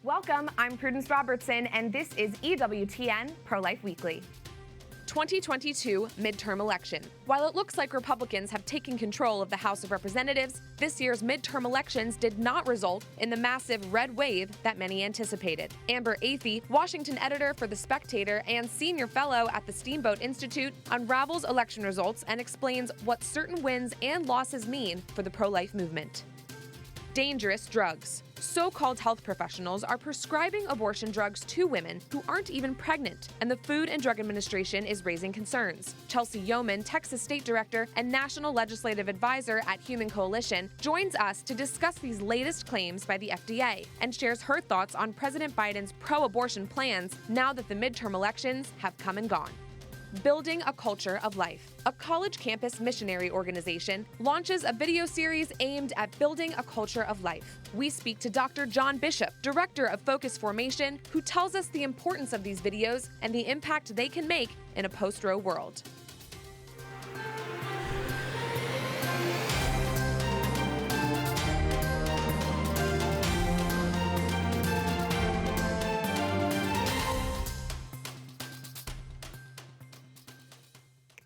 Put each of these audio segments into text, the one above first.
Welcome, I'm Prudence Robertson, and this is EWTN Pro-Life Weekly. 2022 midterm election. While it looks like Republicans have taken control of the House of Representatives, this year's midterm elections did not result in the massive red wave that many anticipated. Amber Athey, Washington editor for The Spectator and senior fellow at the Steamboat Institute, unravels election results and explains what certain wins and losses mean for the pro-life movement. Dangerous drugs. So-called health professionals are prescribing abortion drugs to women who aren't even pregnant, and the Food and Drug Administration is raising concerns. Chelsea Yeoman, Texas State Director and National Legislative Advisor at Human Coalition, joins us to discuss these latest claims by the FDA and shares her thoughts on President Biden's pro-abortion plans now that the midterm elections have come and gone. Building a Culture of Life. A college campus missionary organization launches a video series aimed at building a culture of life. We speak to Dr. John Bishop, Director of Focus Formation, who tells us the importance of these videos and the impact they can make in a post-Roe world.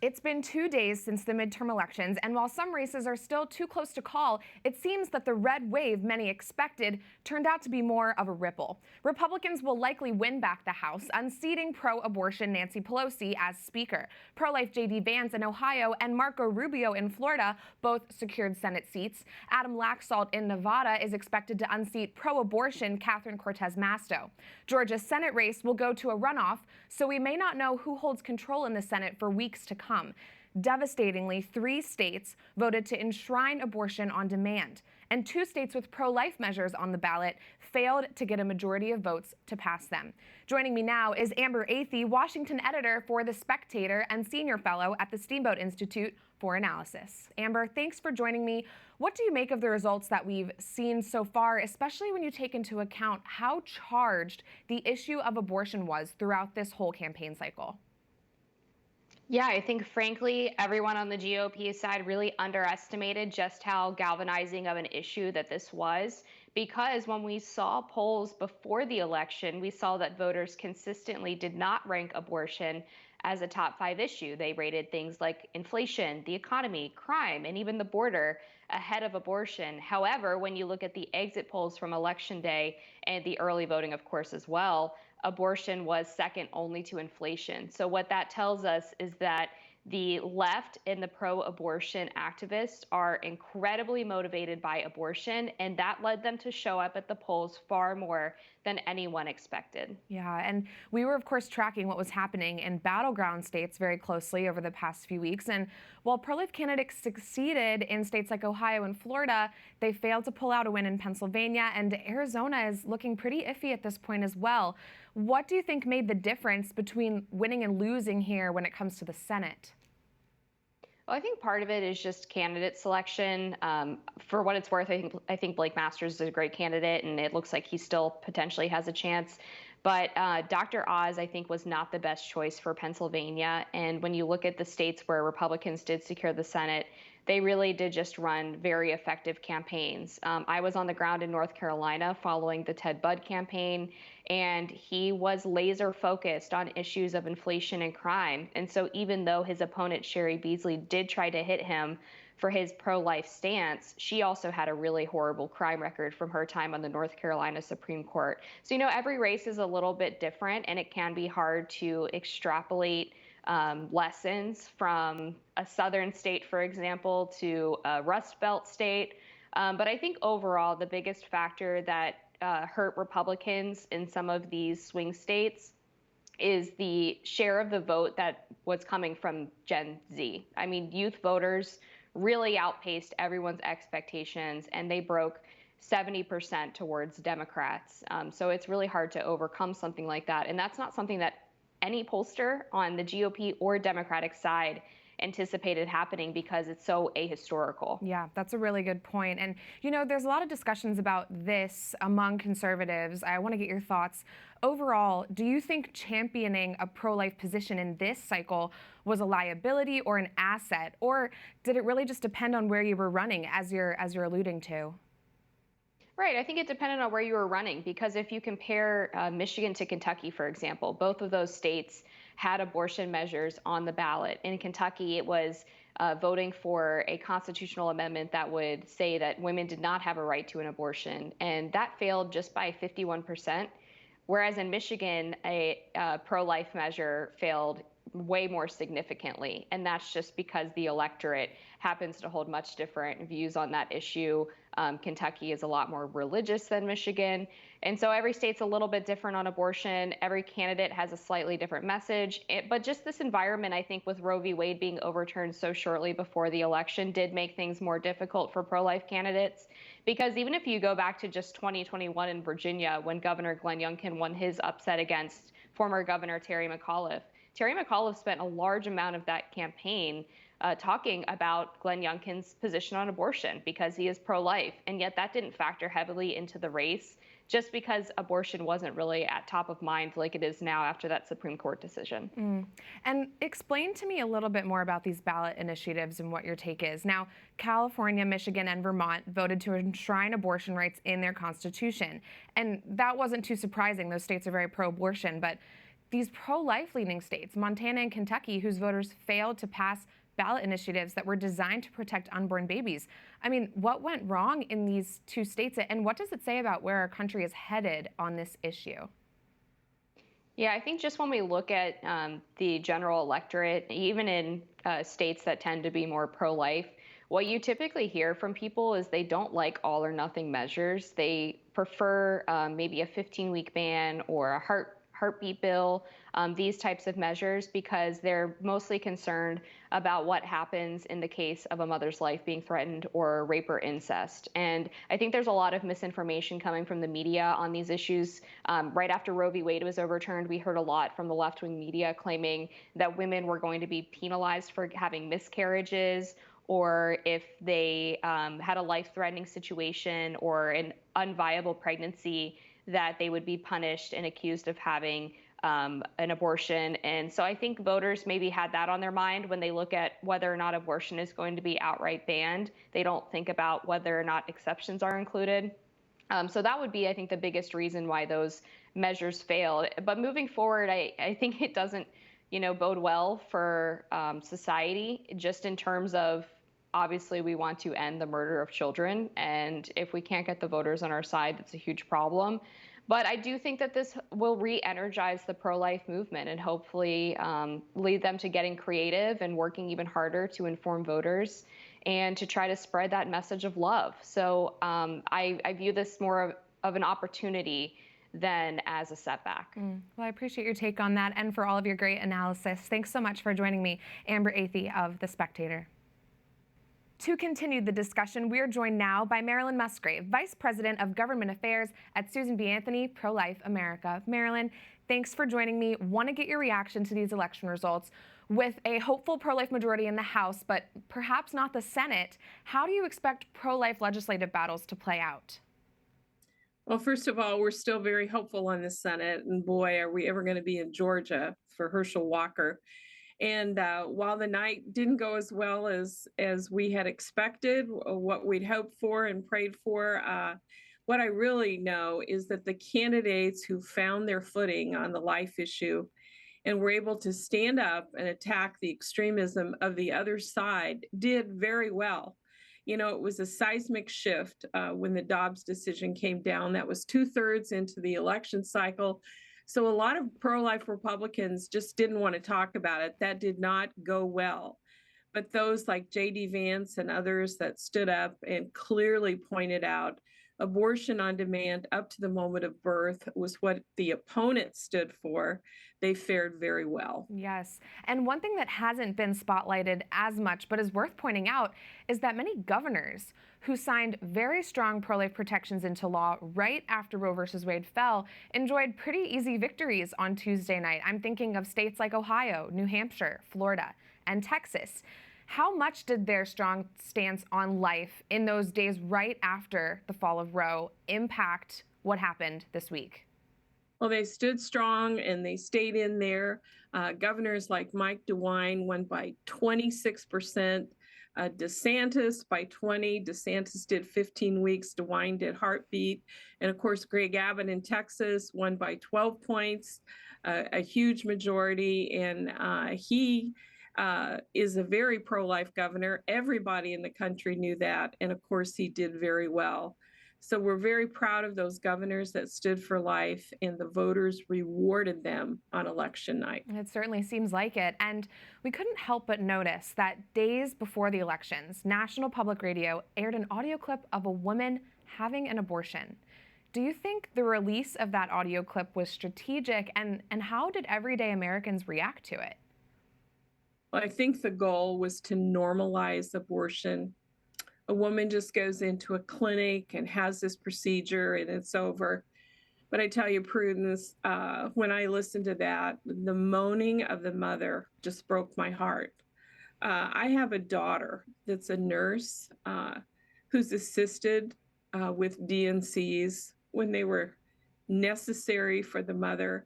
It's been 2 days since the midterm elections, and while some races are still too close to call, it seems that the red wave many expected turned out to be more of a ripple. Republicans will likely win back the House, unseating pro-abortion Nancy Pelosi as Speaker. Pro-life J.D. Vance in Ohio and Marco Rubio in Florida both secured Senate seats. Adam Laxalt in Nevada is expected to unseat pro-abortion Catherine Cortez Masto. Georgia's Senate race will go to a runoff, so we may not know who holds control in the Senate for weeks to come. Devastatingly, 3 states voted to enshrine abortion on demand, and 2 states with pro-life measures on the ballot failed to get a majority of votes to pass them. Joining me now is Amber Athey, Washington editor for The Spectator and senior fellow at the Steamboat Institute for Analysis. Amber, thanks for joining me. What do you make of the results that we've seen so far, especially when you take into account how charged the issue of abortion was throughout this whole campaign cycle? Yeah, I think, frankly, everyone on the GOP side really underestimated just how galvanizing of an issue that this was. Because when we saw polls before the election, we saw that voters consistently did not rank abortion as a top 5 issue. They rated things like inflation, the economy, crime, and even the border ahead of abortion. However, when you look at the exit polls from Election Day and the early voting, of course, as well, abortion was second only to inflation. So what that tells us is that the left and the pro-abortion activists are incredibly motivated by abortion, and that led them to show up at the polls far more than anyone expected. Yeah, and we were, of course, tracking what was happening in battleground states very closely over the past few weeks. And while pro-life candidates succeeded in states like Ohio and Florida, they failed to pull out a win in Pennsylvania, and Arizona is looking pretty iffy at this point as well. What do you think made the difference between winning and losing here when it comes to the Senate? Well, I think part of it is just candidate selection. For what it's worth, I think Blake Masters is a great candidate, and it looks like he still potentially has a chance. But Dr. Oz, I think, was not the best choice for Pennsylvania. And when you look at the states where Republicans did secure the Senate, they really did just run very effective campaigns. I was on the ground in North Carolina following the Ted Budd campaign, and he was laser focused on issues of inflation and crime. And so even though his opponent, Sherry Beasley, did try to hit him for his pro-life stance, she also had a really horrible crime record from her time on the North Carolina Supreme Court. So, every race is a little bit different, and it can be hard to extrapolate lessons from a southern state, for example, to a Rust Belt state. But I think overall, the biggest factor that hurt Republicans in some of these swing states is the share of the vote that was coming from Gen Z. I mean, youth voters really outpaced everyone's expectations, and they broke 70% towards Democrats. So it's really hard to overcome something like that. And that's not something that any pollster on the GOP or Democratic side anticipated happening because it's so ahistorical. Yeah, that's a really good point. And, there's a lot of discussions about this among conservatives. I want to get your thoughts. Overall, do you think championing a pro-life position in this cycle was a liability or an asset? Or did it really just depend on where you were running, as you're alluding to? Right. I think it depended on where you were running because if you compare Michigan to Kentucky, for example, both of those states had abortion measures on the ballot. In Kentucky, it was voting for a constitutional amendment that would say that women did not have a right to an abortion. And that failed just by 51%. Whereas in Michigan, a pro-life measure failed way more significantly. And that's just because the electorate happens to hold much different views on that issue. Kentucky is a lot more religious than Michigan. And so every state's a little bit different on abortion. Every candidate has a slightly different message. But just this environment, I think, with Roe v. Wade being overturned so shortly before the election did make things more difficult for pro-life candidates. Because even if you go back to just 2021 in Virginia, when Governor Glenn Youngkin won his upset against former Governor Terry McAuliffe spent a large amount of that campaign talking about Glenn Youngkin's position on abortion because he is pro-life. And yet that didn't factor heavily into the race just because abortion wasn't really at top of mind like it is now after that Supreme Court decision. And explain to me a little bit more about these ballot initiatives and what your take is. Now, California, Michigan, and Vermont voted to enshrine abortion rights in their constitution. And that wasn't too surprising. Those states are very pro-abortion. But these pro-life leaning states, Montana and Kentucky, whose voters failed to pass ballot initiatives that were designed to protect unborn babies. I mean, what went wrong in these two states, and what does it say about where our country is headed on this issue? Yeah, I think just when we look at the general electorate, even in states that tend to be more pro-life, what you typically hear from people is they don't like all or nothing measures. They prefer maybe a 15-week ban or a heartbeat bill, these types of measures, because they're mostly concerned about what happens in the case of a mother's life being threatened or rape or incest. And I think there's a lot of misinformation coming from the media on these issues. Right after Roe v. Wade was overturned, we heard a lot from the left-wing media claiming that women were going to be penalized for having miscarriages, or if they had a life-threatening situation or an unviable pregnancy, that they would be punished and accused of having an abortion. And so I think voters maybe had that on their mind when they look at whether or not abortion is going to be outright banned. They don't think about whether or not exceptions are included. So that would be, I think, the biggest reason why those measures failed. But moving forward, I think it doesn't, bode well for society, just in terms of, obviously, we want to end the murder of children. And if we can't get the voters on our side, that's a huge problem. But I do think that this will re-energize the pro-life movement and hopefully lead them to getting creative and working even harder to inform voters and to try to spread that message of love. So I view this more of an opportunity than as a setback. Well, I appreciate your take on that and for all of your great analysis. Thanks so much for joining me, Amber Athey of The Spectator. To continue the discussion, we are joined now by Marilyn Musgrave, Vice President of Government Affairs at Susan B. Anthony Pro-Life America. Marilyn, thanks for joining me. Want to get your reaction to these election results. With a hopeful pro-life majority in the House, but perhaps not the Senate, how do you expect pro-life legislative battles to play out? Well, first of all, we're still very hopeful on the Senate, and boy, are we ever going to be in Georgia for Herschel Walker. And while the night didn't go as well as we had expected, what we'd hoped for and prayed for, what I really know is that the candidates who found their footing on the life issue and were able to stand up and attack the extremism of the other side did very well. It was a seismic shift when the Dobbs decision came down. That was 2/3 into the election cycle. So a lot of pro-life Republicans just didn't want to talk about it. That did not go well. But those like J.D. Vance and others that stood up and clearly pointed out abortion on demand up to the moment of birth was what the opponent stood for. They fared very well. Yes. And one thing that hasn't been spotlighted as much, but is worth pointing out, is that many governors who signed very strong pro-life protections into law right after Roe versus Wade fell enjoyed pretty easy victories on Tuesday night. I'm thinking of states like Ohio, New Hampshire, Florida, and Texas. How much did their strong stance on life in those days right after the fall of Roe impact what happened this week? Well, they stood strong and they stayed in there. Governors like Mike DeWine won by 26%. DeSantis by 20. DeSantis did 15 weeks. DeWine did heartbeat. And of course, Greg Abbott in Texas won by 12 points, a huge majority. And he is a very pro-life governor. Everybody in the country knew that. And of course, he did very well. So we're very proud of those governors that stood for life, and the voters rewarded them on election night. It certainly seems like it. And we couldn't help but notice that days before the elections, National Public Radio aired an audio clip of a woman having an abortion. Do you think the release of that audio clip was strategic, and how did everyday Americans react to it? Well, I think the goal was to normalize abortion. A woman just goes into a clinic and has this procedure and it's over. But I tell you, Prudence, when I listened to that, the moaning of the mother just broke my heart. I have a daughter that's a nurse who's assisted with DNCs when they were necessary for the mother.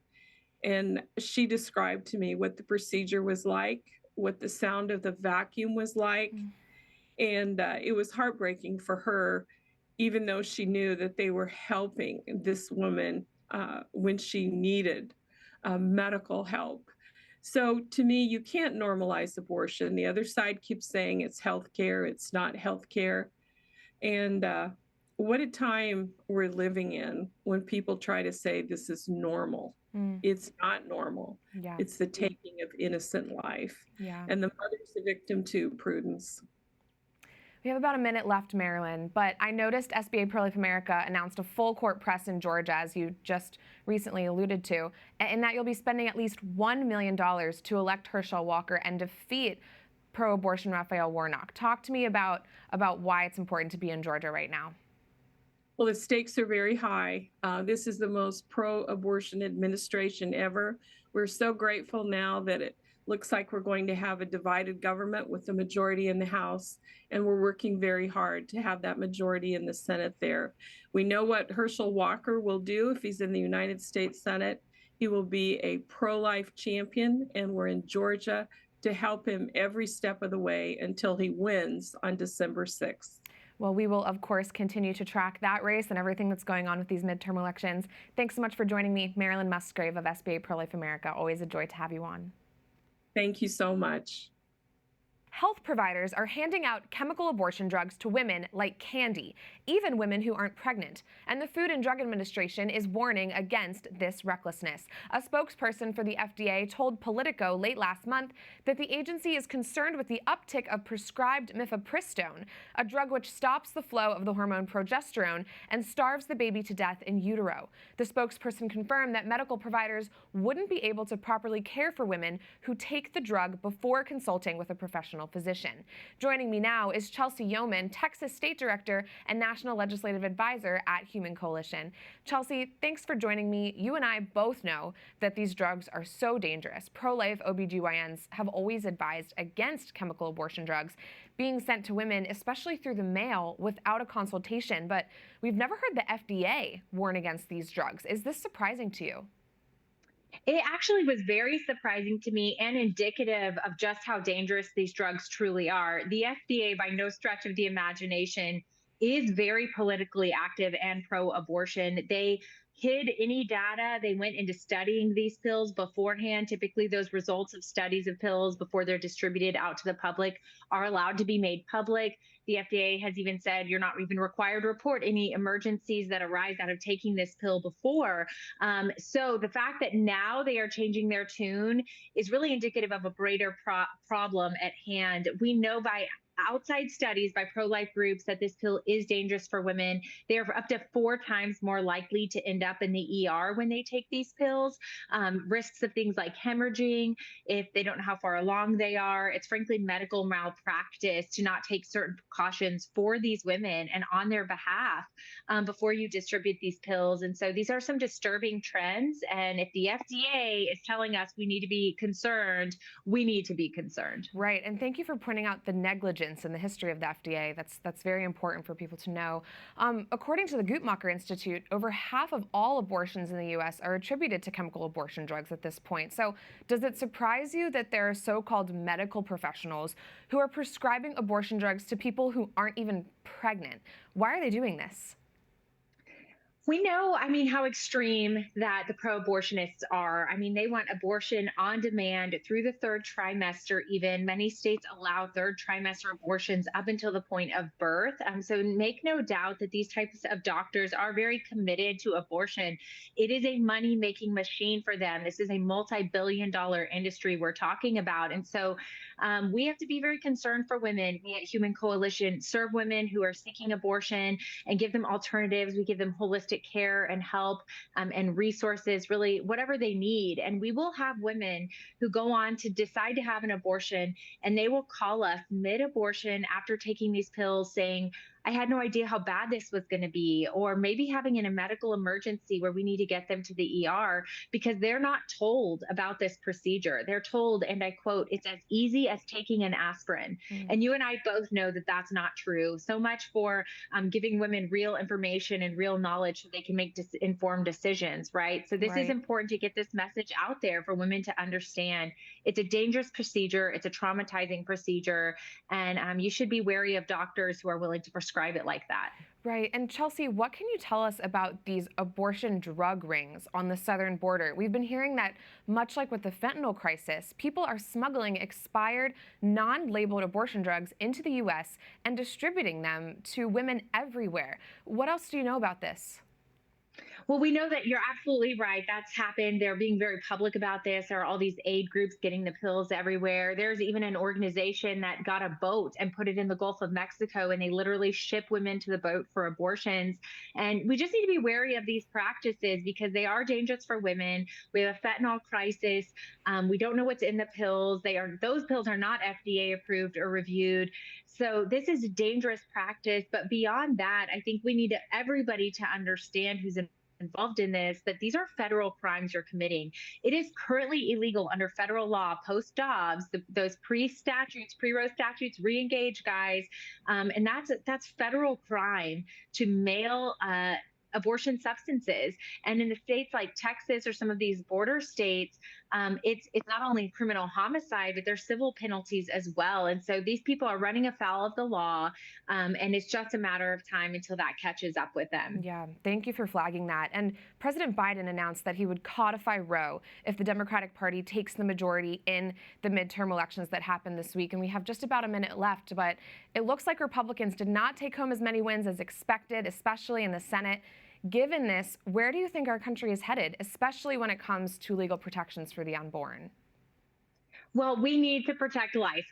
And she described to me what the procedure was like, what the sound of the vacuum was like. And it was heartbreaking for her, even though she knew that they were helping this woman when she needed medical help. So to me, you can't normalize abortion. The other side keeps saying it's healthcare. It's not healthcare. And what a time we're living in when people try to say this is normal. It's not normal. Yeah. It's the taking of innocent life. Yeah. And the mother's the victim too, Prudence. We have about a minute left, Marilyn, but I noticed SBA Pro-Life America announced a full court press in Georgia, as you just recently alluded to, and that you'll be spending at least $1 million to elect Herschel Walker and defeat pro-abortion Raphael Warnock. Talk to me about why it's important to be in Georgia right now. Well, the stakes are very high. This is the most pro-abortion administration ever. We're so grateful now that it looks like we're going to have a divided government with the majority in the House, and we're working very hard to have that majority in the Senate there. We know what Herschel Walker will do if he's in the United States Senate. He will be a pro-life champion, and we're in Georgia to help him every step of the way until he wins on December 6th. Well, we will, of course, continue to track that race and everything that's going on with these midterm elections. Thanks so much for joining me, Marilyn Musgrave of SBA Pro-Life America. Always a joy to have you on. Thank you so much. Health providers are handing out chemical abortion drugs to women like candy, even women who aren't pregnant. And the Food and Drug Administration is warning against this recklessness. A spokesperson for the FDA told Politico late last month that the agency is concerned with the uptick of prescribed mifepristone, a drug which stops the flow of the hormone progesterone and starves the baby to death in utero. The spokesperson confirmed that medical providers wouldn't be able to properly care for women who take the drug before consulting with a professional physician. Joining me now is Chelsea Yeoman, Texas State Director and National Legislative Advisor at Human Coalition. Chelsea, thanks for joining me. You and I both know that these drugs are so dangerous. Pro-life OBGYNs have always advised against chemical abortion drugs being sent to women, especially through the mail, without a consultation. But we've never heard the FDA warn against these drugs. Is this surprising to you? It actually was very surprising to me and indicative of just how dangerous these drugs truly are. The FDA, by no stretch of the imagination, is very politically active and pro-abortion. They hid any data. They went into studying these pills beforehand. Typically, those results of studies of pills before they're distributed out to the public are allowed to be made public. The FDA has even said you're not even required to report any emergencies that arise out of taking this pill before. So the fact that now they are changing their tune is really indicative of a greater problem at hand. We know by outside studies by pro-life groups that this pill is dangerous for women. They are up to 4 times more likely to end up in the ER when they take these pills. Risks of things like hemorrhaging, if they don't know how far along they are. It's frankly medical malpractice to not take certain precautions for these women and on their behalf before you distribute these pills. And so these are some disturbing trends. And if the FDA is telling us we need to be concerned, we need to be concerned. Right. And thank you for pointing out the negligence allegiance in the history of the FDA. That's very important for people to know. According to the Guttmacher Institute, over half of all abortions in the U.S. are attributed to chemical abortion drugs at this point. So does it surprise you that there are so-called medical professionals who are prescribing abortion drugs to people who aren't even pregnant? Why are they doing this? We know, how extreme that the pro-abortionists are. They want abortion on demand through the third trimester, even. Many states allow third trimester abortions up until the point of birth. So make no doubt that these types of doctors are very committed to abortion. It is a money-making machine for them. This is a multi-billion-dollar industry we're talking about. And so we have to be very concerned for women. We at Human Coalition serve women who are seeking abortion and give them alternatives. We give them holistic care and help and resources, really whatever they need. And we will have women who go on to decide to have an abortion, and they will call us mid-abortion after taking these pills saying, I had no idea how bad this was going to be, or maybe having in a medical emergency where we need to get them to the ER because they're not told about this procedure. They're told, and I quote, it's as easy as taking an aspirin. And you and I both know that that's not true. So much for giving women real information and real knowledge so they can make informed decisions, right? So this is important to get this message out there for women to understand. It's a dangerous procedure. It's a traumatizing procedure. And you should be wary of doctors who are willing to prescribe it like that. Right. And Chelsea, what can you tell us about these abortion drug rings on the southern border? We've been hearing that, much like with the fentanyl crisis, people are smuggling expired, non-labeled abortion drugs into the U.S. and distributing them to women everywhere. What else do you know about this? Well, we know that you're absolutely right. That's happened. They're being very public about this. There are all these aid groups getting the pills everywhere. There's even an organization that got a boat and put it in the Gulf of Mexico, and they literally ship women to the boat for abortions. And we just need to be wary of these practices because they are dangerous for women. We have a fentanyl crisis. We don't know what's in the pills. Those pills are not FDA approved or reviewed. So this is a dangerous practice. But beyond that, I think we need everybody to understand who's involved in this, that these are federal crimes you're committing. It is currently illegal under federal law, post-Dobbs, those pre-Roe statutes, re-engage guys. And that's federal crime to mail abortion substances. And in the states like Texas or some of these border states, it's not only criminal homicide, but there's civil penalties as well. And so these people are running afoul of the law, and it's just a matter of time until that catches up with them. Yeah, thank you for flagging that. And President Biden announced that he would codify Roe if the Democratic Party takes the majority in the midterm elections that happen this week. And we have just about a minute left, but it looks like Republicans did not take home as many wins as expected, especially in the Senate. Given this, where do you think our country is headed, especially when it comes to legal protections for the unborn? Well, we need to protect life.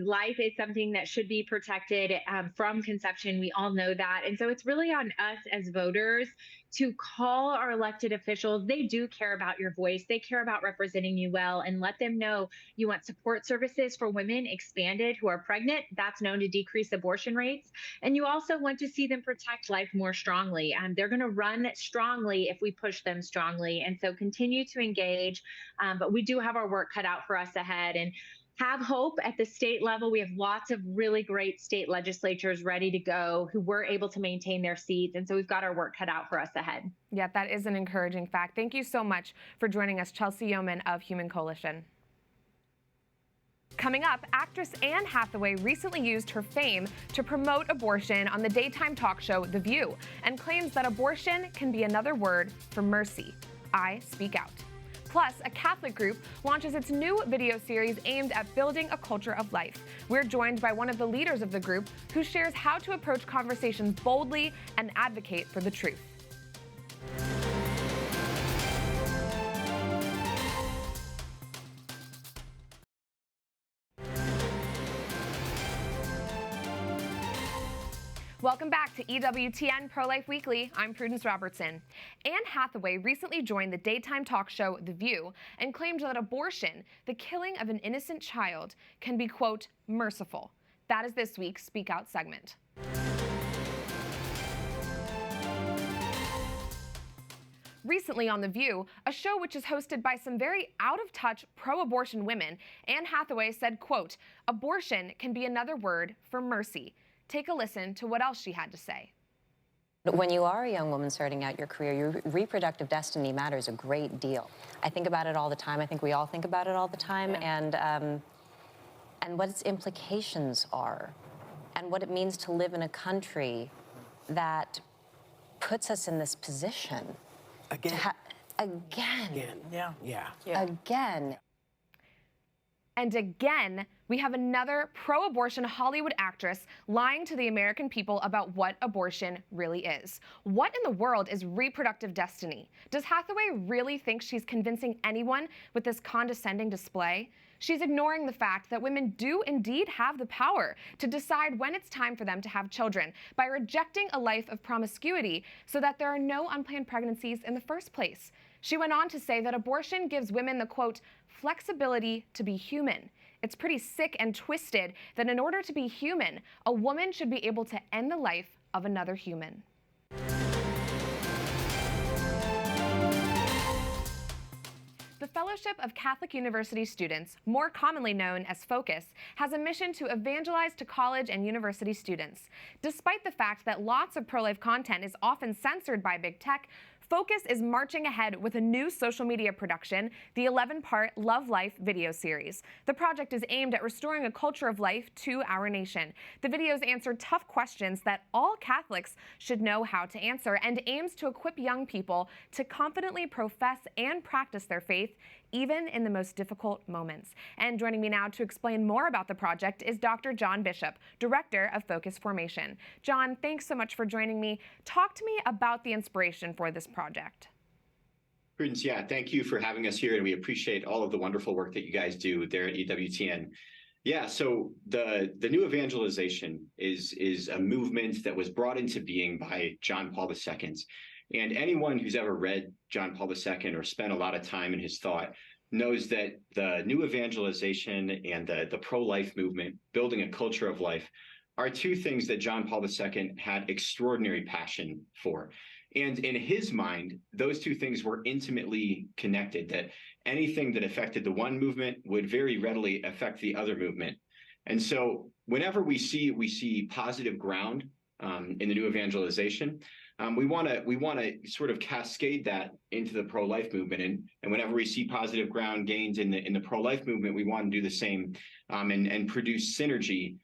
Life is something that should be protected from conception. We all know that. And so it's really on us as voters to call our elected officials. They do care about your voice. They care about representing you well, and let them know you want support services for women expanded who are pregnant. That's known to decrease abortion rates. And you also want to see them protect life more strongly. They're going to run strongly if we push them strongly. And so continue to engage. But we do have our work cut out for us ahead. And have hope at the state level. We have lots of really great state legislatures ready to go who were able to maintain their seats. And so we've got our work cut out for us ahead. Yeah, that is an encouraging fact. Thank you so much for joining us, Chelsea Yeoman of Human Coalition. Coming up, actress Anne Hathaway recently used her fame to promote abortion on the daytime talk show The View and claims that abortion can be another word for mercy. I speak out. Plus, a Catholic group launches its new video series aimed at building a culture of life. We're joined by one of the leaders of the group who shares how to approach conversations boldly and advocate for the truth. Welcome back to EWTN Pro-Life Weekly. I'm Prudence Robertson. Anne Hathaway recently joined the daytime talk show The View and claimed that abortion, the killing of an innocent child, can be, quote, merciful. That is this week's Speak Out segment. Recently on The View, a show which is hosted by some very out-of-touch pro-abortion women, Anne Hathaway said, quote, "Abortion can be another word for mercy." Take a listen to what else she had to say. When you are a young woman starting out your career, your reproductive destiny matters a great deal. I think about it all the time. I think we all think about it all the time, and what its implications are, and what it means to live in a country that puts us in this position. Again. Again. Yeah. Again. And again, we have another pro-abortion Hollywood actress lying to the American people about what abortion really is. What in the world is reproductive destiny? Does Hathaway really think she's convincing anyone with this condescending display? She's ignoring the fact that women do indeed have the power to decide when it's time for them to have children by rejecting a life of promiscuity so that there are no unplanned pregnancies in the first place. She went on to say that abortion gives women the, quote, flexibility to be human. It's pretty sick and twisted that in order to be human, a woman should be able to end the life of another human. The Fellowship of Catholic University Students, more commonly known as FOCUS, has a mission to evangelize to college and university students. Despite the fact that lots of pro-life content is often censored by big tech, FOCUS is marching ahead with a new social media production, the 11-part Love Life video series. The project is aimed at restoring a culture of life to our nation. The videos answer tough questions that all Catholics should know how to answer and aims to equip young people to confidently profess and practice their faith, even in the most difficult moments. And joining me now to explain more about the project is Dr. John Bishop, Director of Focus Formation. John, thanks so much for joining me. Talk to me about the inspiration for this project. Prudence, thank you for having us here, and we appreciate all of the wonderful work that you guys do there at EWTN. So the new evangelization is a movement that was brought into being by John Paul II. And anyone who's ever read John Paul II or spent a lot of time in his thought knows that the new evangelization and the pro-life movement, building a culture of life, are two things that John Paul II had extraordinary passion for. And in his mind, those two things were intimately connected, that anything that affected the one movement would very readily affect the other movement. And so whenever we see positive ground in the new evangelization, we want to sort of cascade that into the pro-life movement, and whenever we see positive ground gained in the pro-life movement, we want to do the same and produce synergy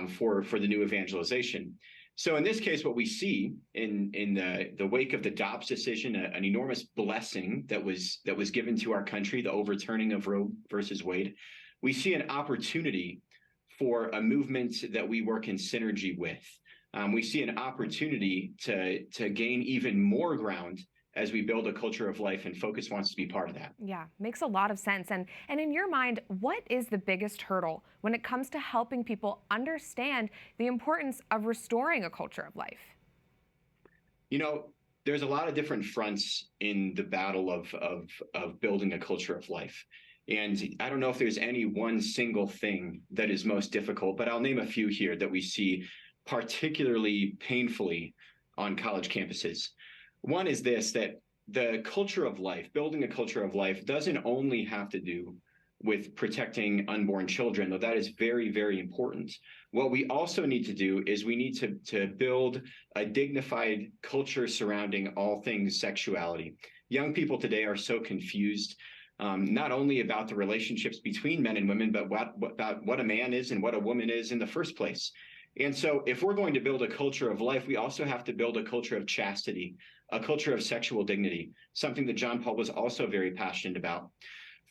for the new evangelization. So in this case, what we see in the wake of the Dobbs decision, an enormous blessing that was given to our country, the overturning of Roe versus Wade, we see an opportunity for a movement that we work in synergy with. We see an opportunity to gain even more ground as we build a culture of life, and Focus wants to be part of that. Yeah, makes a lot of sense. And in your mind, what is the biggest hurdle when it comes to helping people understand the importance of restoring a culture of life? There's a lot of different fronts in the battle of building a culture of life. And I don't know if there's any one single thing that is most difficult, but I'll name a few here that we see particularly painfully on college campuses. One is this, that the culture of life, building a culture of life, doesn't only have to do with protecting unborn children, though that is very, very important. What we also need to do is we need to build a dignified culture surrounding all things sexuality. Young people today are so confused, not only about the relationships between men and women, but about what a man is and what a woman is in the first place. And so if we're going to build a culture of life, we also have to build a culture of chastity, a culture of sexual dignity, something that John Paul was also very passionate about.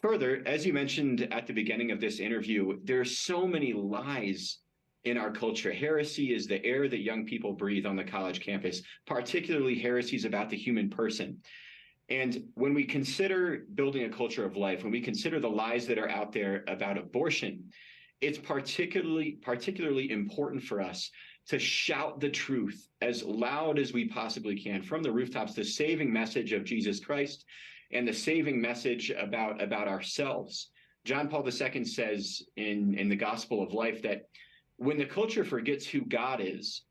Further, as you mentioned at the beginning of this interview, there are so many lies in our culture. Heresy is the air that young people breathe on the college campus, particularly heresies about the human person. And when we consider building a culture of life, when we consider the lies that are out there about abortion, it's particularly important for us to shout the truth as loud as we possibly can from the rooftops, the saving message of Jesus Christ and the saving message about ourselves. John Paul II says in the Gospel of Life that when the culture forgets who God is,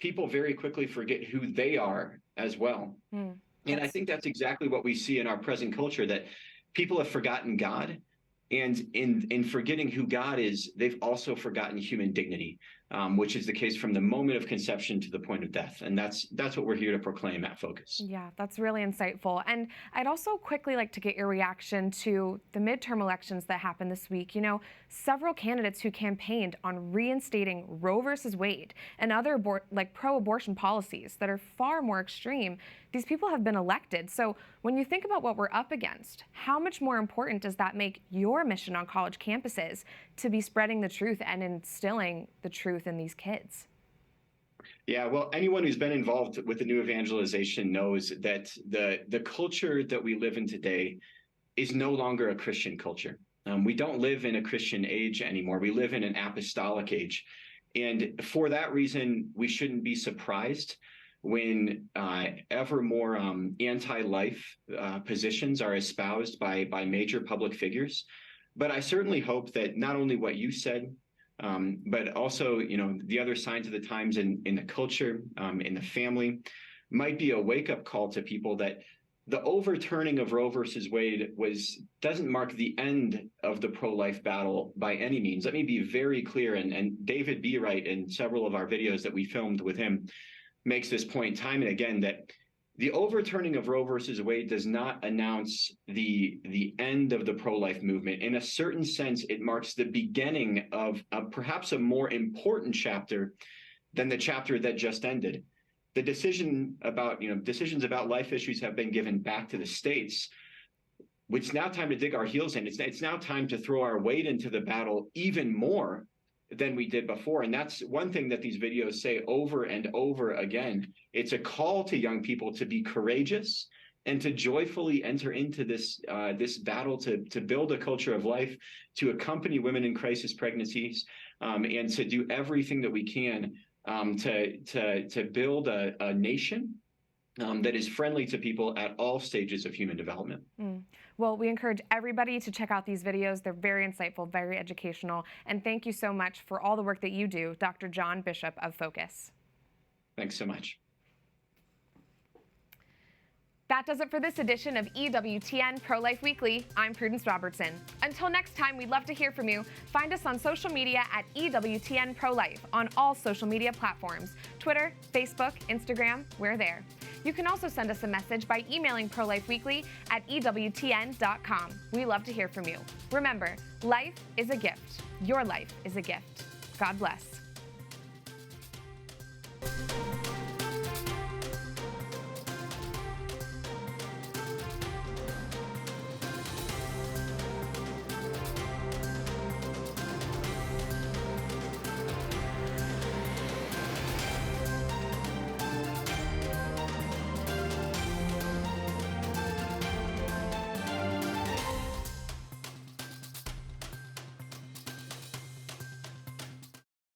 people very quickly forget who they are as well. And I think that's exactly what we see in our present culture, that people have forgotten God. And in forgetting who God is, they've also forgotten human dignity, which is the case from the moment of conception to the point of death. And that's what we're here to proclaim at Focus. Yeah, that's really insightful. And I'd also quickly like to get your reaction to the midterm elections that happened this week. You know, several candidates who campaigned on reinstating Roe versus Wade and other pro-abortion policies that are far more extreme, these people have been elected. So when you think about what we're up against, how much more important does that make your mission on college campuses to be spreading the truth and instilling the truth in these kids? Yeah, well, anyone who's been involved with the new evangelization knows that the culture that we live in today is no longer a Christian culture. We don't live in a Christian age anymore. We live in an apostolic age. And for that reason, we shouldn't be surprised when ever more anti-life positions are espoused by major public figures. But I certainly hope that not only what you said, but also, the other signs of the times in the culture, in the family, might be a wake-up call to people that the overturning of Roe versus Wade doesn't mark the end of the pro-life battle by any means. Let me be very clear, and David B. Wright, in several of our videos that we filmed with him, makes this point time and again, that the overturning of Roe versus Wade does not announce the end of the pro-life movement. In a certain sense, it marks the beginning of perhaps a more important chapter than the chapter that just ended. The decisions about life issues have been given back to the states. It's now time to dig our heels in. It's now time to throw our weight into the battle even more than we did before. And that's one thing that these videos say over and over again. It's a call to young people to be courageous and to joyfully enter into this battle to build a culture of life, to accompany women in crisis pregnancies, and to do everything that we can to build a nation that is friendly to people at all stages of human development. Well, we encourage everybody to check out these videos. They're very insightful, very educational. And thank you so much for all the work that you do, Dr. John Bishop of Focus. Thanks so much. That does it for this edition of EWTN Pro-Life Weekly. I'm Prudence Robertson. Until next time, we'd love to hear from you. Find us on social media at EWTN Pro-Life on all social media platforms. Twitter, Facebook, Instagram, we're there. You can also send us a message by emailing Pro-Life Weekly at EWTN.com. We love to hear from you. Remember, life is a gift. Your life is a gift. God bless.